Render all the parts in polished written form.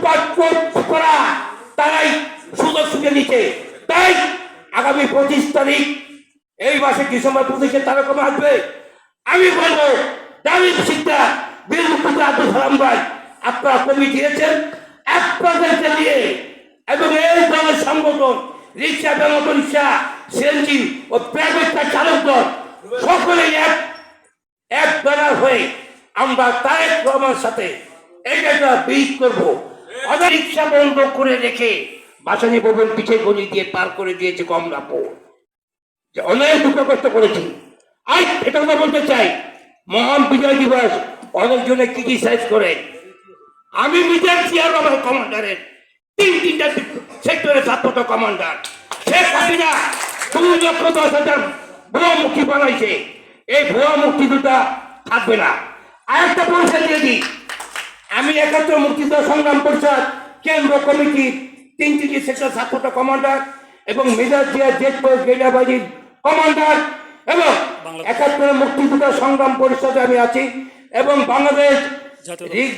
লুটপাট করা তারাই সুযোগ সুবিধা নিচ্ছে। তাই আগামী 25 তারিখ এই মাসে ডিসেম্বর 25-এ তারা কমে আসবে। আমি বলবো দালিম শিক্ষা বীর মুক্তিযোদ্ধা আব্দুল সালাম ভাই, আপনারা কমিটি দিয়েছেন, আপনাদেরকে দিয়ে এবং এই দলের সংগঠন রিক্সা, অটো রিক্সা, সিএনজি ও প্রাইভেট কার চালকদল সকলেই এক বেড়ার হয়ে আমরা তারেক রহমানের সাথে একটা বিট করবো। অনেক রিক্সা বন্ধ করে রেখে বাসানি ভবন পিছিয়ে গলি দিয়ে পার করে দিয়েছে কমলাপুর, যে অনেক দুঃখ কষ্ট করেছি। আজ এটা কথা বলতে চাই, মহান বিজয় দিবস অনেকজনে ক্রিটিসাইজ করে। আমি নিজের চেয়ার আমার কমান্ডারের তিনটা সেক্টরের ছাত্র কমান্ডার। শেখ হাসিনা 2,10,000 ভুয়া মুক্তি বানাইছে, এই ভুয়া মুক্তি দুটা থাকবে না। আরেকটা পরিচয় দিয়ে দিই, আমি 71 মুক্তিযুদ্ধ সংগ্রাম পরিষদ কেন্দ্র কমিটির 3টি সেক্টর ছাত্র কমান্ডার এবং মেজর জিয়া জেটপোস্ট গেরিলা বাহিনীর কমান্ডার এবং 71 মুক্তিযুদ্ধ সংগ্রাম পরিষদে আমি আছি এবং বাংলাদেশ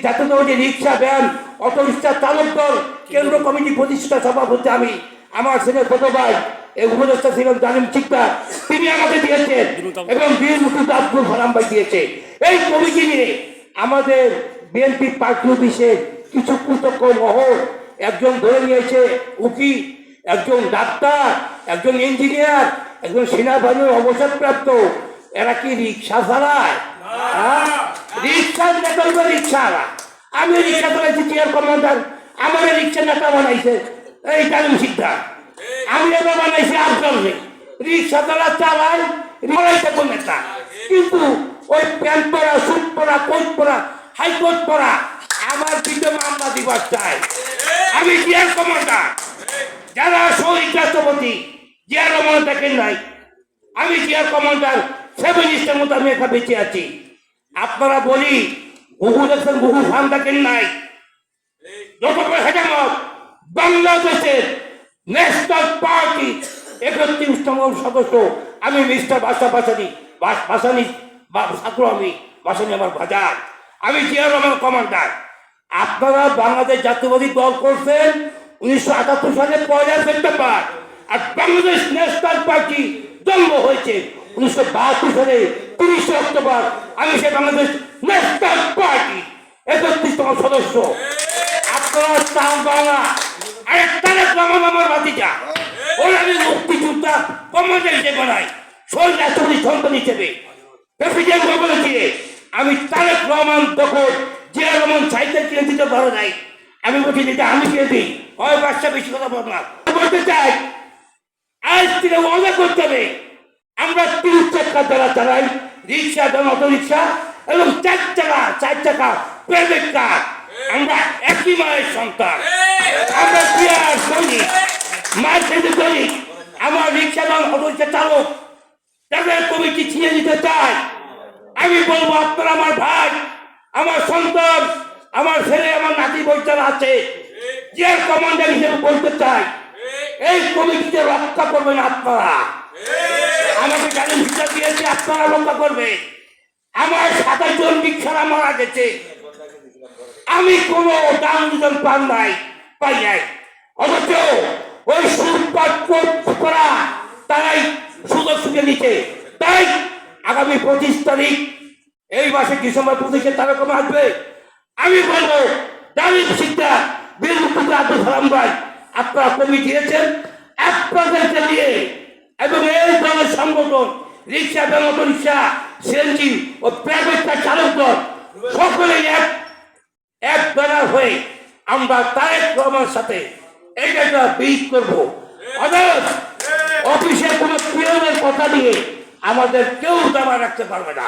জাতীয়তাবাদী রিক্সা, ভ্যান, অটো রিক্সা চালক দল কেন্দ্র কমিটি প্রতিষ্ঠা সভাপতি আমি। আমার ছেলে ছোট ভাই এই উপদেষ্টা ছিলেন দালিম শিক্ষা, তিনি আমাকে দিয়েছেন এবং বীর মুক্তিযোদ্ধা আব্দুল সালাম ভাই দিয়েছে। এই কমিটি নিয়ে আমাদের বিএনপি পার্টি অফিসের কিছু কৃতজ্ঞ মহল একজন ধরে নিয়েছে উকিল, একজন ডাক্তার, একজন ইঞ্জিনিয়ার, একজন সেনাবাহিনীর অবসরপ্রাপ্ত। এরা কি রিক্সা চালায়? রিক্সা নেতা রিক্সাওয়ালা। আমি রিক্সা চালাইছি চেয়ার কমান্ডার, আমার রিক্সা নেতা বানাইছে এই দালিম শিক্ষা। আমি এবার বানাইছি আফজল রিক্সা তারা চালায় লড়াইতে কোন নেতা, কিন্তু ওই প্যান্ট পরা, স্যুট পরা, কোট পরা, হাইকোর্ট পরা আমার বিরুদ্ধে মামলা দিবার চাই। আমি চেয়ার কমান্ডার, যারা শহীদ রাষ্ট্রপতি জিয়া রহমান দেখেন নাই, আমি চেয়ার কমান্ডার 7 স্টার মতো আমি একা বেঁচে আছি। আপনারা বলি বহু দেখছেন, বহু ফান দেখেন নাই, যত হেজামত বাংলাদেশের ন্যাশনাল পার্টি 31তম সদস্য আমি মিস্টার বাসানি ছাত্র, আমি বাসানি আমার বাজার, আমি জিয়া রহমান কমান্ডার। আপনারা বাংলাদেশ জাতীয়বাদী দল করছেন 1978 সালে 1 সেপ্টেম্বর, আর বাংলাদেশ ন্যাশনাল পার্টি জন্ম হয়েছে 1972 সালে 30 অক্টোবর। আমি সে বাংলাদেশ ন্যাশনাল পার্টি 31তম সদস্য। আপনারা চান বাংলা, আরে তারেক রহমান আমার ভাতিজা, ওরা আমি মুক্তিযোদ্ধা কমান্ডার হিসেবে নাই, শহীদ রাষ্ট্রপতি সন্তান হিসেবে প্রেসিডেন্ট ভবনে দিয়ে আমি তারেক রহমান তখন জিয়া রহমান সাহিত্যের কিনে দিতে পারো নাই। আমি বলছি যেটা আমি কিনে দিই, হয় বাচ্চা বেশি কথা বল না। বলতে চাই আজ থেকে ওয়াদা করতে হবে, আমরা 3 চাকা যারা চালাই, রিক্সা, অটো রিক্সা এবং 4 চাকা প্রাইভেট কার, আমরা একই মায়ের সন্তান, আমরা প্রিয়ার সৈনিক, মায়ের ছেলে সৈনিক। আমার রিক্সা এবং অটো রিক্সা চালক তাদের কমিটি ছিঁড়ে দিতে চাই। আমি বলবো আপনারা আমার ভাই, আমার সন্তান, আমার ছেলে, আমার নাতি বৈচার আছে, যে কমান্ডার হিসেবে বলতে চাই এই কমিটিতে রক্ষা করবেন আপনারা। আমাকে দালিম শিক্ষা দিয়েছে, আপনারা রক্ষা করবে। আমার 27 জন রিক্সারা মারা গেছে, আমি কোনো দাম দিতে পাই নাই, অথচ ওই লুটপাট করা তারাই সুযোগ সুবিধা নিচ্ছে। তাই আগামী 25 তারিখ এই মাসে ডিসেম্বর 25-এ তারা কমে আসবে। আমি বলবো দালিম শিক্ষা বীর মুক্তিযোদ্ধা আব্দুল সালাম ভাই, আপনারা কমিটি দিয়েছেন, আপনাদেরকে দিয়ে এবং এই দলের সংগঠন রিক্সা, অটো রিক্সা, সিএনজি ও প্রাইভেট কার চালকদল সকলেই এক বেড়ার হয়ে আমরা তারেক রহমানের সাথে একটা বিট করবো। অর্থাৎ অফিসের কোনো পিয়নের কথা নিয়ে আমাদের কেউ দাবা রাখতে পারবে না।